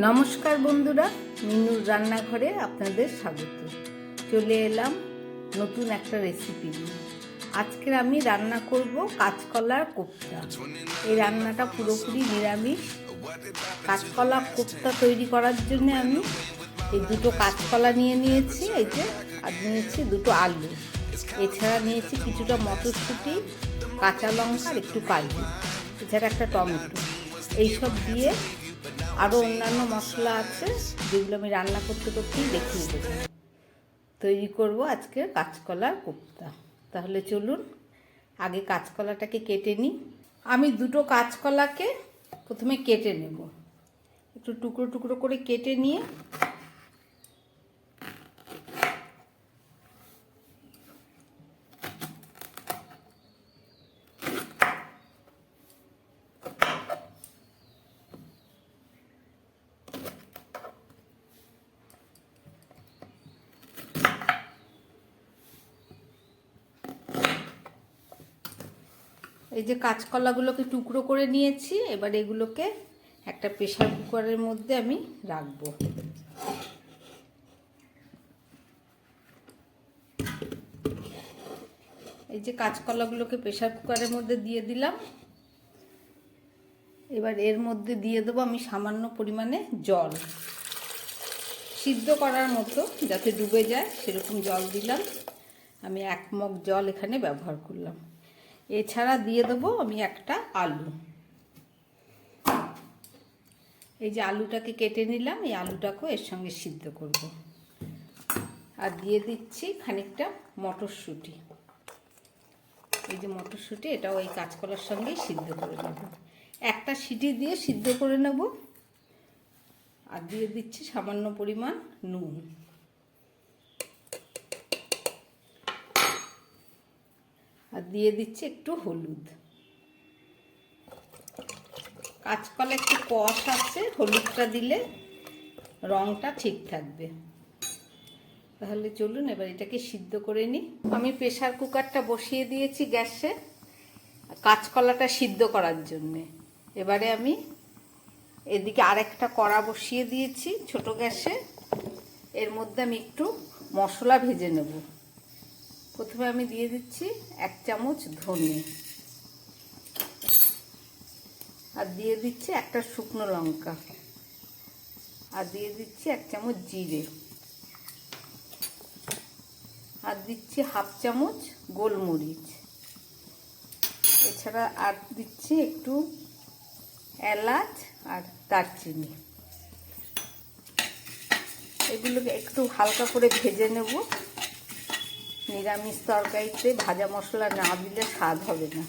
নমস্কার বন্ধুরা, মিনুর রান্নাঘরে আপনাদের স্বাগত। চলে এলাম নতুন একটা রেসিপি নিয়ে। আজকের আমি রান্না করব কাঁচকলার কোপ্তা। এই রান্নাটা পুরোপুরি নিরামিষ। কাঁচকলা কোপ্তা তৈরি করার জন্য আমি এই দুটো কাঁচকলা নিয়েছি, এই যে, আর নিয়েছি দুটো আলু, এছাড়া নিয়েছি কিছুটা মটরশুঁটি, কাঁচা লঙ্কা আর একটু কাজু, এছাড়া একটা টমেটো। এইসব দিয়ে আরও অন্যান্য মশলা আছে যেগুলো আমি রান্না করতে করতেই দেখিয়ে দেবো। তৈরি করব আজকে কাঁচকলার কোপ্তা। তাহলে চলুন আগে কাঁচকলাটাকে কেটে নিই। আমি দুটো কাঁচকলাকে প্রথমে কেটে নেব। একটু টুকরো টুকরো করে কেটে নিয়ে এই যে কাঁচকলাগুলোকে টুকরো করে নিয়েছি। এবার এগুলোকে একটা প্রেসার কুকারের মধ্যে আমি রাখবো। এই যে কাঁচকলাগুলোকে প্রেসার কুকারের মধ্যে দিয়ে দিলাম। এবার এর মধ্যে দিয়ে দেবো আমি সামান্য পরিমাণে জল, সিদ্ধ করার মতো যাতে ডুবে যায় সেরকম জল দিলাম। আমি 1 মগ জল এখানে ব্যবহার করলাম। এছাড়া দিয়ে দেবো আমি একটা আলু। এই যে আলুটাকে কেটে নিলাম, এই আলুটাকেও এর সঙ্গে সিদ্ধ করব। আর দিয়ে দিচ্ছি খানিকটা মটরশুঁটি। এই যে মটরশুঁটি, এটাও এই কাঁচকলার সঙ্গেই সিদ্ধ করে নেব। একটা সিটি দিয়ে সিদ্ধ করে নেব। আর দিয়ে দিচ্ছি সামান্য পরিমাণ নুন। আর দিয়ে দিচ্ছি একটু হলুদ। কাঁচকলা একটু কষ আছে, হলুদটা দিলে রঙটা ঠিক থাকবে। তাহলে চলুন এবার এটাকে সিদ্ধ করে নিই। আমি প্রেসার কুকারটা বসিয়ে দিয়েছি গ্যাসে কাঁচকলাটা সিদ্ধ করার জন্যে। এবারে আমি এদিকে আরেকটা কড়া বসিয়ে দিয়েছি ছোট গ্যাসে। এর মধ্যে আমি একটু মশলা ভেজে নেব। প্রথমে আমি দিয়ে দিচ্ছি 1 চামচ ধনে, আর দিয়ে দিচ্ছি একটা শুকনো লঙ্কা, আর দিয়ে দিচ্ছি 1 চামচ জিরে, আর দিচ্ছি 1/2 চামচ গোলমরিচ। এছাড়া আর দিচ্ছি একটু এলাচ আর দারচিনি। এগুলোকে একটু হালকা করে ভেজে নেব। নিরামিষ তরকারিতে ভাজা মশলা না দিলে স্বাদ হবে না।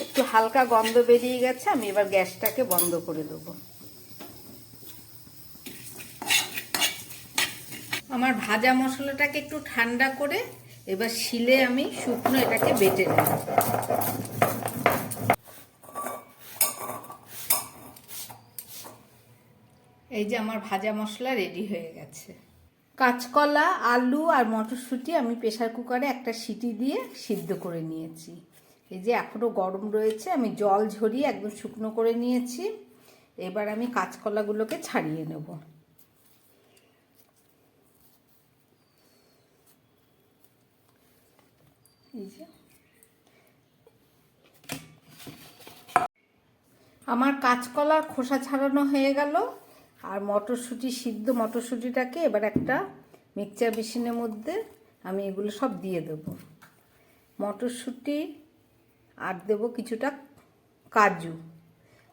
একটু হালকা গন্ধ বেরিয়ে গেছে, আমি এবার গ্যাসটাকে বন্ধ করে দেবো। আমার ভাজা মশলাটাকে একটু ঠান্ডা করে এবার শিলে আমি শুকনো এটাকে বেটে নেব। এই যে আমার ভাজা মশলা রেডি হয়ে গেছে। কাঁচকলা, আলু আর মটরশুঁটি আমি প্রেসার কুকারে একটা সিটি দিয়ে সিদ্ধ করে নিয়েছি। এই যে এখনও গরম রয়েছে, আমি জল ঝরিয়ে একদম শুকনো করে নিয়েছি। এবার আমি কাঁচকলাগুলোকে ছাড়িয়ে নেব। এই যে আমার কাঁচকলার খোসা ছাড়ানো হয়ে গেল। আর মটরশুঁটি, সিদ্ধ মটরশুঁটিটাকে এবার একটা মিক্সচার মেশিনের মধ্যে আমি এগুলো সব দিয়ে দেবো। মটরশুঁটি আর দেবো কিছুটা কাজু।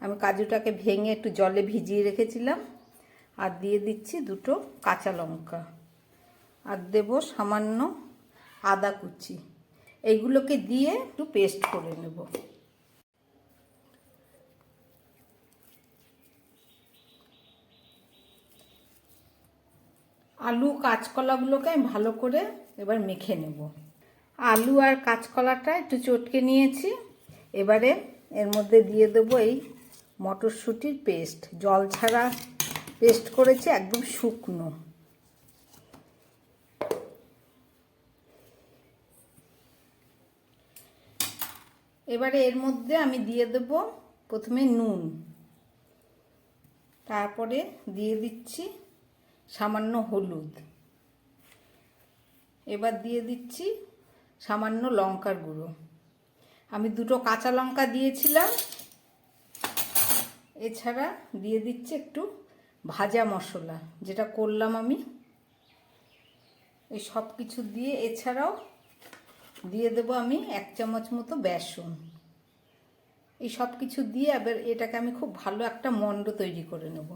আমি কাজুটাকে ভেঙে একটু জলে ভিজিয়ে রেখেছিলাম। আর দিয়ে দিচ্ছি দুটো কাঁচা লঙ্কা, আর দেবো সামান্য আদা কুচি। এইগুলোকে দিয়ে একটু পেস্ট করে নেব। আলু কাঁচকলাগুলোকে আমি ভালো করে এবার মেখে নেব। আলু আর কাঁচকলাটা একটু চটকে নিয়েছি। এবারে এর মধ্যে দিয়ে দেবো এই মটরশুঁটির পেস্ট, জল ছাড়া পেস্ট করেছি, একদম শুকনো। এবারে এর মধ্যে আমি দিয়ে দেব প্রথমে নুন, তারপরে দিয়ে দিচ্ছি সামান্য হলুদ, এবার দিয়ে দিচ্ছি সামান্য লঙ্কার গুঁড়ো। আমি 2টো কাঁচা লঙ্কা দিয়েছিলাম। এছাড়া দিয়ে দিচ্ছি একটু ভাজা মশলা, যেটা করলাম আমি। এই সব কিছু দিয়ে, এছাড়াও দিয়ে দেবো আমি 1 চামচ মতো বেসন। এই সব কিছু দিয়ে এবার এটাকে আমি খুব ভালো একটা মণ্ড তৈরি করে নেব।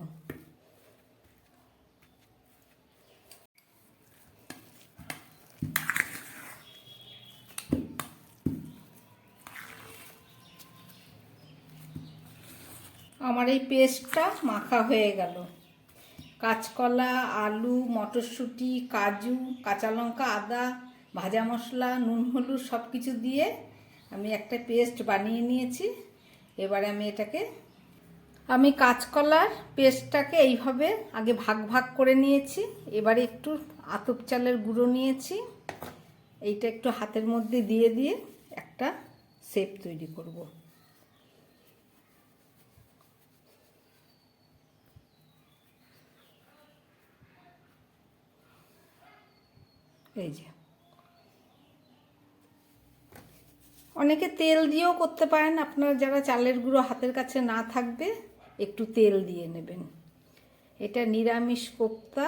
আমার এই পেস্টটা মাখা হয়ে গেল। কাঁচকলা, আলু, মটরশুঁটি, কাজু, কাঁচা লঙ্কা, আদা, ভাজা মশলা, নুন, হলুদ সব কিছু দিয়ে আমি একটা পেস্ট বানিয়ে নিয়েছি। এবারে আমি কাঁচকলার পেস্টটাকে এইভাবে আগে ভাগ ভাগ করে নিয়েছি। এবারে একটু আতপ চালের গুঁড়ো নিয়েছি, এইটা একটু হাতের মধ্যে দিয়ে দিয়ে একটা শেপ তৈরি করব। এই যে, অনেকে তেল দিয়েও করতে পারেন। আপনারা যারা চালের গুঁড়ো হাতের কাছে না থাকবে একটু তেল দিয়ে নেবেন। এটা নিরামিষ কোপ্তা।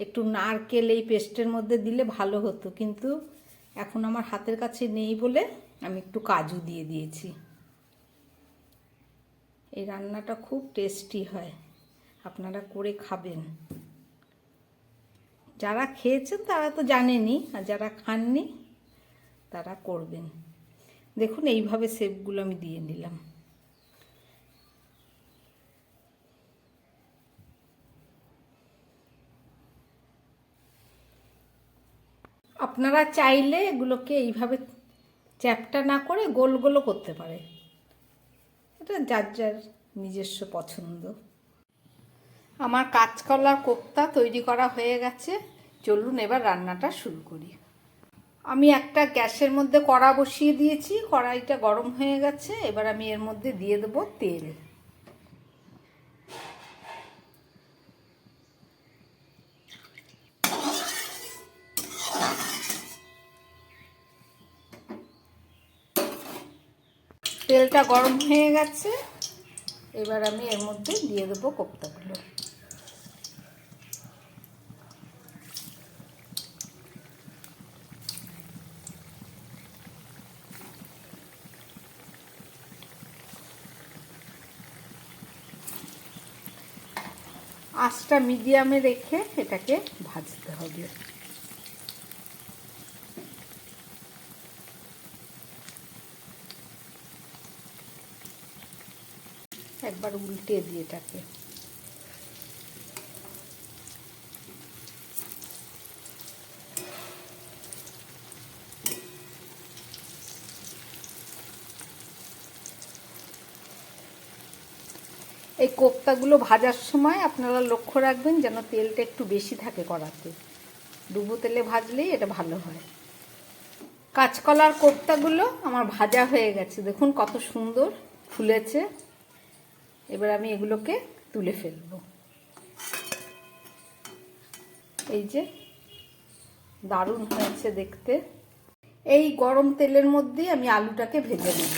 একটু নারকেল এই পেস্টের মধ্যে দিলে ভালো হতো, কিন্তু এখন আমার হাতের কাছে নেই বলে আমি একটু কাজু দিয়ে দিয়েছি। এই রান্নাটা খুব টেস্টি হয়, আপনারা করে খাবেন। যারা খেয়েছেন তারা তো জানেনই, আর যারা খাননি তারা করবেন। দেখুন এইভাবে শেপগুলো আমি দিয়ে নিলাম। আপনারা চাইলে এগুলোকে এইভাবে চ্যাপ্টা না করে গোল গোলও করতে পারে, এটা যার যার নিজস্ব পছন্দ। আমার কাঁচকলার কোপ্তা তৈরি করা হয়ে গেছে। চলুন এবার রান্নাটা শুরু করি। আমি একটা গ্যাসের মধ্যে কড়া বসিয়ে দিয়েছি, কড়াইটা গরম হয়ে গেছে। এবার আমি এর মধ্যে দিয়ে দেবো তেল। তেলটা গরম হয়ে গেছে, এবার আমি এর মধ্যে দিয়ে দেবো কোপ্তাগুলো। আঁচটা মিডিয়ামে রেখে এটাকে ভাজতে হবে। একবার উল্টে দিয়ে এটাকে এই কোপ্তাগুলো ভাজার সময় আপনারা লক্ষ্য রাখবেন যেন তেলটা একটু বেশি থাকে কড়াতে। ডুবো তেলে ভাজলেই এটা ভালো হয়। কাঁচকলার কোপ্তাগুলো আমার ভাজা হয়ে গেছে, দেখুন কত সুন্দর ফুলেছে। এবার আমি এগুলোকে তুলে ফেলব। এই যে দারুণ হয়েছে দেখতে। এই গরম তেলের মধ্যেই আমি আলুটাকে ভেজে নেব।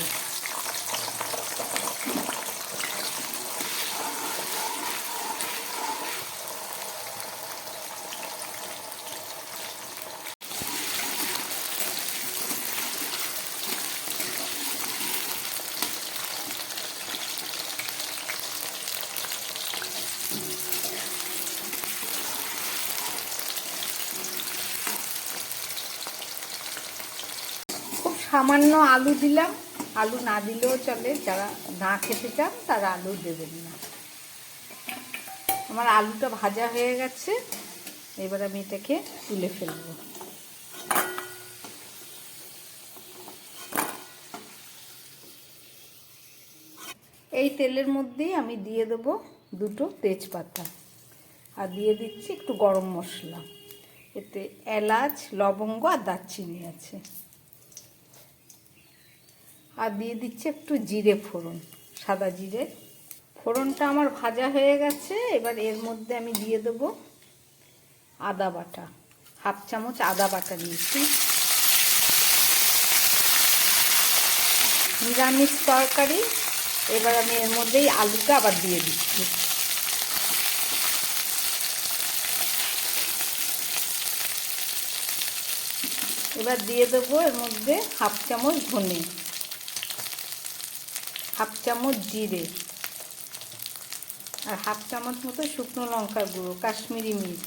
খুব সামান্য আলু দিলাম, আলু না দিলেও চলে, যারা না খেতে চান তারা আলু দেবেন না। আমার আলুটা ভাজা হয়ে গেছে, এবার আমি এটাকে তুলে ফেলব। এই তেলের মধ্যেই আমি দিয়ে দেব 2টো তেজপাতা, আর দিয়ে দিচ্ছি একটু গরম মশলা। এতে এলাচ, লবঙ্গ আর দারচিনি আছে। আর দিয়ে দিচ্ছি একটু জিরে ফোড়ন, সাদা জিরে। ফোড়নটা আমার ভাজা হয়ে গেছে। এবার এর মধ্যে আমি দিয়ে দেবো আদা বাটা, 1/2 চামচ আদা বাটা দিয়েছি। নিরামিষ তরকারি। এবার আমি এর মধ্যেই আলুটা আবার দিয়ে দিচ্ছি। এবার দিয়ে দেবো এর মধ্যে 1/2 চামচ ধনে, 1/2 চামচ জিরে, আর 1/2 চামচ মতো শুকনো লঙ্কার গুঁড়ো, কাশ্মীরি মির্চ।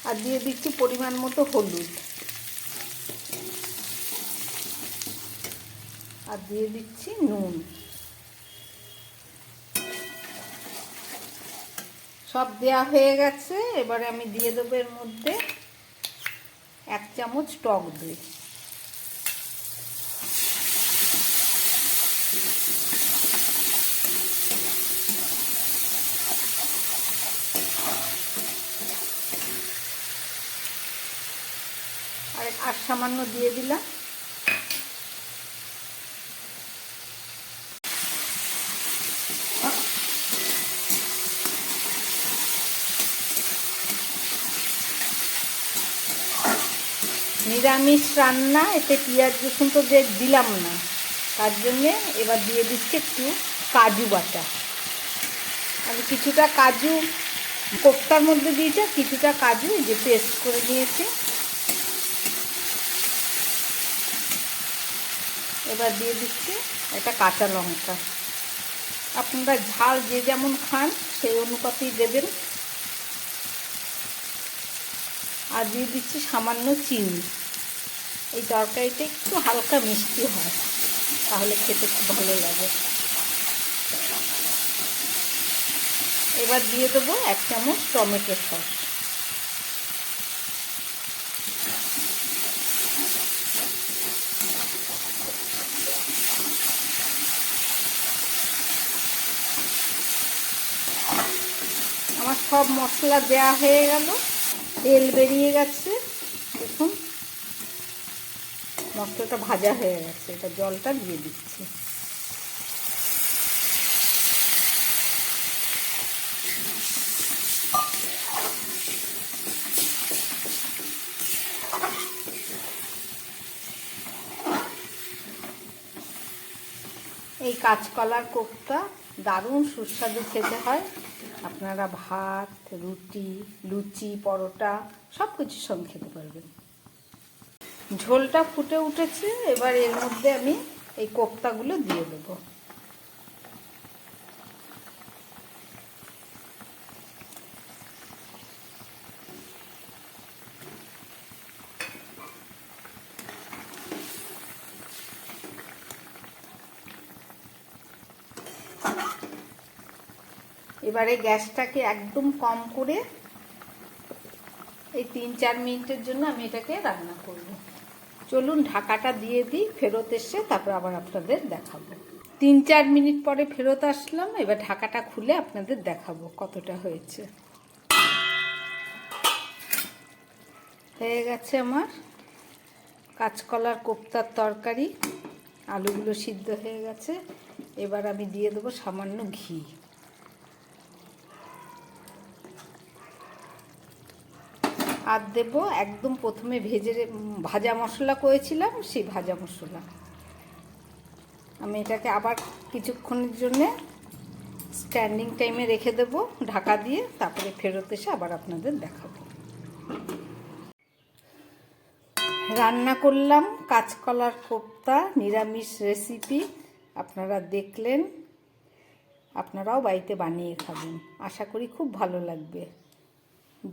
আর দিয়ে দিচ্ছি পরিমাণ মতো হলুদ, আর দিয়ে দিচ্ছি নুন। সব দেয়া হয়ে গেছে। এবারে আমি দিয়ে দেবো এর মধ্যে 1 চামচ টক দই। আর সামান্য দিয়ে দিলাম। নিরামিষ রান্না, এতে পেঁয়াজ রসুন তো দিলাম না, তার জন্যে এবার দিয়ে দিচ্ছি একটু কাজু বাটা। আমি কিছুটা কাজু কোফতার মধ্যে দিয়েছি, কিছুটা কাজু যে পেস্ট করে নিয়েছি। এবার দিয়ে দিচ্ছি একটা কাঁচা লঙ্কা। আপনারা ঝাল যে যেমন খান সেই অনুপাতেই দেবেন। আর দিয়ে দিচ্ছি সামান্য চিনি। এই তরকারিটা একটু হালকা মিষ্টি হয়, তাহলে খেতে খুব ভালো লাগে। এবার দিয়ে দেবো 1 চামচ টমেটো সস। আমার সব মশলা দেওয়া হয়ে গেল, তেল বেরিয়ে গেছে। দেখুন মশলাটা ভাজা হয়ে গেছে। এটা জলটা দিয়ে দিচ্ছি। এই কাঁচকলার কোফতা দারুণ সুস্বাদু খেতে হয়। আপনারা ভাত, রুটি, লুচি, পরোটা সব কিছুর সঙ্গে খেতে পারবেন। ঝোলটা ফুটে উঠেছে। এবার এর মধ্যে আমি এই কোফতাগুলো দিয়ে দেবো। এবারে গ্যাসটাকে একদম কম করে এই 3-4 মিনিটের জন্য আমি এটাকে রান্না করব। চলুন ঢাকাটা দিয়ে দিই, ফেরত এসে তারপর আবার আপনাদের দেখাবো। 3-4 মিনিট পরে ফেরত আসলাম। এবার ঢাকাটা খুলে আপনাদের দেখাবো কতটা হয়েছে। হয়ে গেছে আমার কাঁচকলার কোফতার তরকারি। আলুগুলো সিদ্ধ হয়ে গেছে। এবার আমি দিয়ে দেবো সামান্য ঘি। আর দেবো একদম প্রথমে ভাজা মশলা করেছিলাম, সেই ভাজা মশলা। আমি এটাকে আবার কিছুক্ষণের জন্য স্ট্যান্ডিং টাইমে রেখে দেবো ঢাকা দিয়ে, তারপরে ফেরত এসে আবার আপনাদের দেখাবো। রান্না করলাম কাঁচকলার কোফতা, নিরামিষ রেসিপি। আপনারা দেখলেন, আপনারাও বাড়িতে বানিয়ে খাবেন। আশা করি খুব ভালো লাগবে।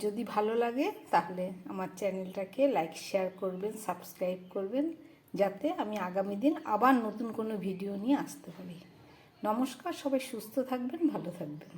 যদি ভালো লাগে তাহলে আমার চ্যানেলটাকে লাইক, শেয়ার করবেন, সাবস্ক্রাইব করবেন, যাতে আমি আগামী দিন আবার নতুন কোনো ভিডিও নিয়ে আসতে পারি। নমস্কার, সবাই সুস্থ থাকবেন, ভালো থাকবেন।